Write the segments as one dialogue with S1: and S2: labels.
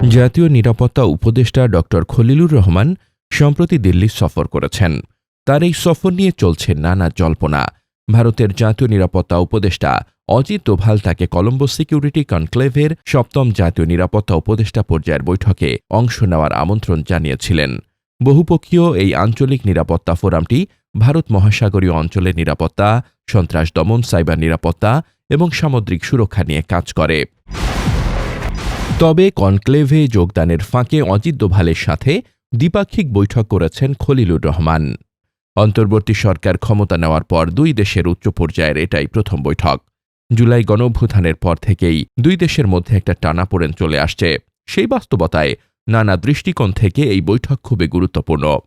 S1: জাতীয় নিরাপত্তা উপদেষ্টা ড খলিলুর রহমান সম্প্রতি দিল্লি সফর করেছেন। তার এই সফর নিয়ে চলছে নানা জল্পনা। ভারতের জাতীয় নিরাপত্তা উপদেষ্টা অজিত দোভাল তাকে কলম্বো সিকিউরিটি কনক্লেভের ৭ম জাতীয় নিরাপত্তা উপদেষ্টা পর্যায়ের বৈঠকে অংশ নেওয়ার আমন্ত্রণ জানিয়েছিলেন। বহুপক্ষীয় এই আঞ্চলিক নিরাপত্তা ফোরামটি ভারত মহাসাগরীয় অঞ্চলের নিরাপত্তা, সন্ত্রাস দমন, সাইবার নিরাপত্তা এবং সামুদ্রিক সুরক্ষা নিয়ে কাজ করে। তবে কনক্লেভে যোগদানের ফাঁকে অজিত দোভালের সাথে দ্বিপাক্ষিক বৈঠক করেছেন খলিলুর রহমান। অন্তর্বর্তী সরকার ক্ষমতা নেওয়ার পর দুই দেশের উচ্চ পর্যায়ের এটাই প্রথম বৈঠক। জুলাই গণঅভ্যুত্থানের পর থেকেই দুই দেশের মধ্যে একটা টানাপোড়েন চলে আসছে। সেই বাস্তবতায় নানা দৃষ্টিকোণ থেকে এই বৈঠক খুবই গুরুত্বপূর্ণ।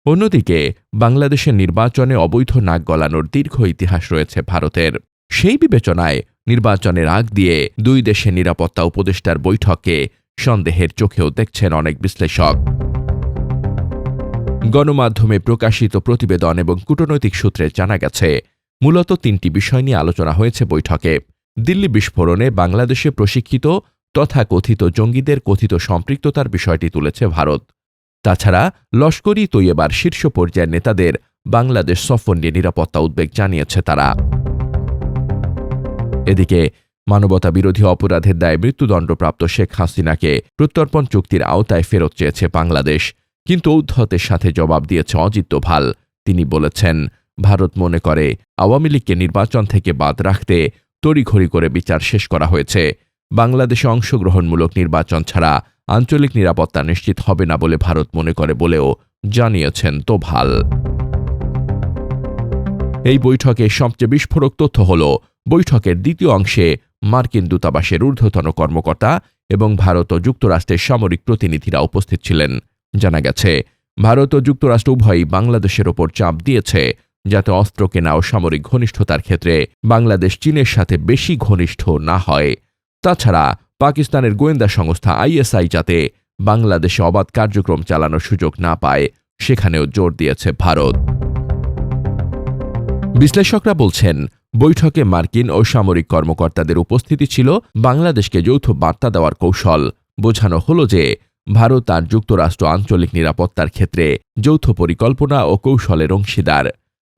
S1: অন্যদিকে বাংলাদেশের নির্বাচনে অবৈধ নাক গলানোর দীর্ঘ ইতিহাস রয়েছে ভারতের। সেই বিবেচনায় নির্বাচনের আগ দিয়ে দুই দেশের নিরাপত্তা উপদেষ্টার বৈঠকে সন্দেহের চোখেও দেখছেন অনেক বিশ্লেষক। গণমাধ্যমে প্রকাশিত প্রতিবেদন এবং কূটনৈতিক সূত্রে জানা গেছে, মূলত তিনটি বিষয় নিয়ে আলোচনা হয়েছে বৈঠকে। দিল্লি বিস্ফোরণে বাংলাদেশে প্রশিক্ষিত তথাকথিত জঙ্গিদের কথিত সম্পৃক্ততার বিষয়টি তুলেছে ভারত। তাছাড়া লস্কর-ই তৈয়বার শীর্ষ পর্যায়ের নেতাদের বাংলাদেশ সফর নিয়ে নিরাপত্তা উদ্বেগ জানিয়েছে তারা। এদিকে মানবতাবিরোধী অপরাধের দায়ে মৃত্যুদণ্ডপ্রাপ্ত শেখ হাসিনাকে প্রত্যর্পণ চুক্তির আওতায় ফেরত চেয়েছে বাংলাদেশ, কিন্তু ঔদ্ধত্যের সাথে জবাব দিয়েছে অজিত দোভাল। তিনি বলেছেন, ভারত মনে করে আওয়ামী লীগকে নির্বাচন থেকে বাদ রাখতে তড়িঘড়ি করে বিচার শেষ করা হয়েছে। বাংলাদেশে অংশগ্রহণমূলক নির্বাচন ছাড়া আঞ্চলিক নিরাপত্তা নিশ্চিত হবে না বলে ভারত মনে করে বলেও জানিয়েছেন দোভাল। এই বৈঠকে সবচেয়ে বিস্ফোরক তথ্য হল, বৈঠকের দ্বিতীয় অংশে মার্কিন দূতাবাসের ঊর্ধ্বতন কর্মকর্তা এবং ভারত ও যুক্তরাষ্ট্রের সামরিক প্রতিনিধিরা উপস্থিত ছিলেন। জানা গেছে, ভারত ও যুক্তরাষ্ট্র উভয়ই বাংলাদেশের ওপর চাপ দিয়েছে যাতে অস্ত্র কেনা ও সামরিক ঘনিষ্ঠতার ক্ষেত্রে বাংলাদেশ চীনের সাথে বেশি ঘনিষ্ঠ না হয়। তাছাড়া পাকিস্তানের গোয়েন্দা সংস্থা আইএসআই যাতে বাংলাদেশে অবাধ কার্যক্রম চালানোর সুযোগ না পায়, সেখানেও জোর দিয়েছে ভারত। বিশ্লেষকরা বলছেন, বৈঠকে মার্কিন ও সামরিক কর্মকর্তাদের উপস্থিতি ছিল বাংলাদেশকে যৌথ বার্তা দেওয়ার কৌশল। বোঝানো হল যে ভারত আর যুক্তরাষ্ট্র আঞ্চলিক নিরাপত্তার ক্ষেত্রে যৌথ পরিকল্পনা ও কৌশলের অংশীদার।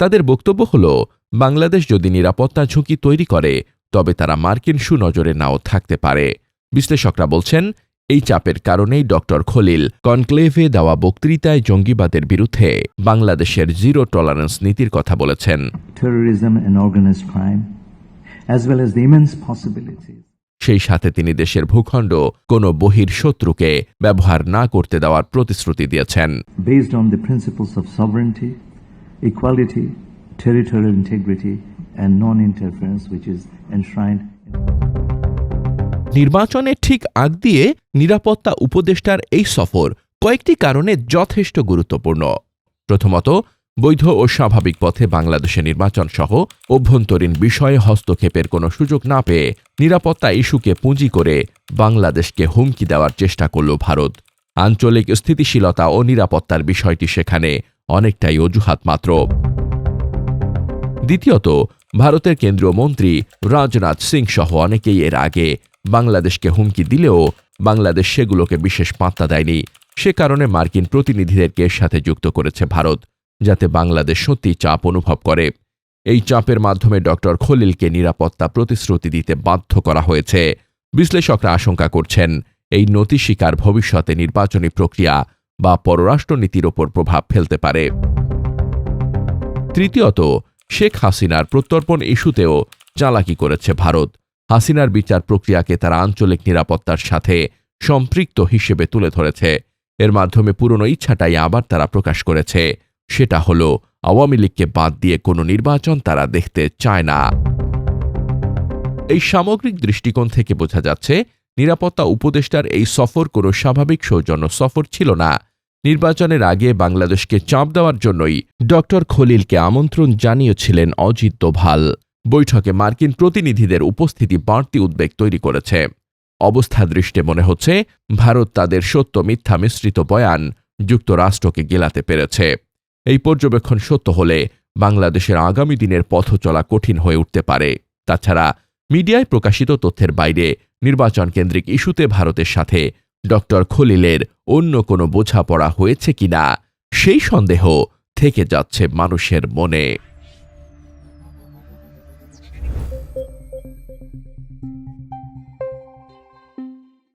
S1: তাদের বক্তব্য হল, বাংলাদেশ যদি নিরাপত্তা ঝুঁকি তৈরি করে তবে তারা মার্কিন সুনজরে নাও থাকতে পারে। বিশ্লেষকরা বলছেন, এই চাপের কারণেই ড খলিল কনক্লেভে দেওয়া বক্তৃতায় জঙ্গিবাদের বিরুদ্ধে বাংলাদেশের জিরো টলারেন্স নীতির কথা বলেছেন। সেই সাথে তিনি দেশের ভূখণ্ড কোনো বহির্শত্রুকে ব্যবহার না করতে দেওয়ার প্রতিশ্রুতি দিয়েছেন।
S2: Based on the principles of sovereignty, equality, territorial integrity and non-interference which is enshrined.
S1: নির্বাচনের ঠিক আগ দিয়ে নিরাপত্তা উপদেষ্টার এই সফর কয়েকটি কারণে যথেষ্ট গুরুত্বপূর্ণ। প্রথমত, বৈধ ও স্বাভাবিক পথে বাংলাদেশে নির্বাচন সহ অভ্যন্তরীণ বিষয়ে হস্তক্ষেপের কোনো সুযোগ না পেয়ে নিরাপত্তা ইস্যুকে পুঁজি করে বাংলাদেশকে হুমকি দেওয়ার চেষ্টা করল ভারত। আঞ্চলিক স্থিতিশীলতা ও নিরাপত্তার বিষয়টি সেখানে অনেকটাই অজুহাত মাত্র। দ্বিতীয়ত, ভারতের কেন্দ্রীয় মন্ত্রী রাজনাথ সিং সহ অনেকেই এর আগে বাংলাদেশকে হুমকি দিলেও বাংলাদেশ সেগুলোকে বিশেষ পাত্তা দেয়নি। সে কারণে মার্কিন প্রতিনিধিদেরকে এর সাথে যুক্ত করেছে ভারত, যাতে বাংলাদেশ সত্যি চাপ অনুভব করে। এই চাপের মাধ্যমে ড খলিলকে নিরাপত্তা প্রতিশ্রুতি দিতে বাধ্য করা হয়েছে। বিশ্লেষকরা আশঙ্কা করছেন, এই নতি স্বীকার ভবিষ্যতে নির্বাচনী প্রক্রিয়া বা পররাষ্ট্রনীতির ওপর প্রভাব ফেলতে পারে। তৃতীয়ত, শেখ হাসিনার প্রত্যর্পণ ইস্যুতেও চালাকি করেছে ভারত। হাসিনার বিচার প্রক্রিয়াকে তারা আঞ্চলিক নিরাপত্তার সাথে সম্পৃক্ত হিসেবে তুলে ধরেছে। এর মাধ্যমে পুরনো ইচ্ছাটাই আবার তারা প্রকাশ করেছে, সেটা হল আওয়ামী লীগকে বাদ দিয়ে কোনো নির্বাচন তারা দেখতে চায় না। এই সামগ্রিক দৃষ্টিকোণ থেকে বোঝা যাচ্ছে, নিরাপত্তা উপদেষ্টার এই সফর কোনো স্বাভাবিক সৌজন্য সফর ছিল না। নির্বাচনের আগে বাংলাদেশকে চাপ দেওয়ার জন্যই ড খলিলকে আমন্ত্রণ জানিয়েছিলেন অজিত দোভাল। বৈঠকে মার্কিন প্রতিনিধিদের উপস্থিতি বাড়তি উদ্বেগ তৈরি করেছে। অবস্থা দৃষ্টে মনে হচ্ছে, ভারত তাদের সত্য মিথ্যা মিশ্রিত বয়ান যুক্তরাষ্ট্রকে গেলাতে পেরেছে। এই পর্যবেক্ষণ সত্য হলে বাংলাদেশের আগামী দিনের পথ চলা কঠিন হয়ে উঠতে পারে। তাছাড়া মিডিয়ায় প্রকাশিত তথ্যের বাইরে নির্বাচন কেন্দ্রিক ইস্যুতে ভারতের সাথে ডক্টর খলিলের অন্য কোনো বোঝাপড়া হয়েছে কিনা সেই সন্দেহ থেকে যাচ্ছে মানুষের মনে।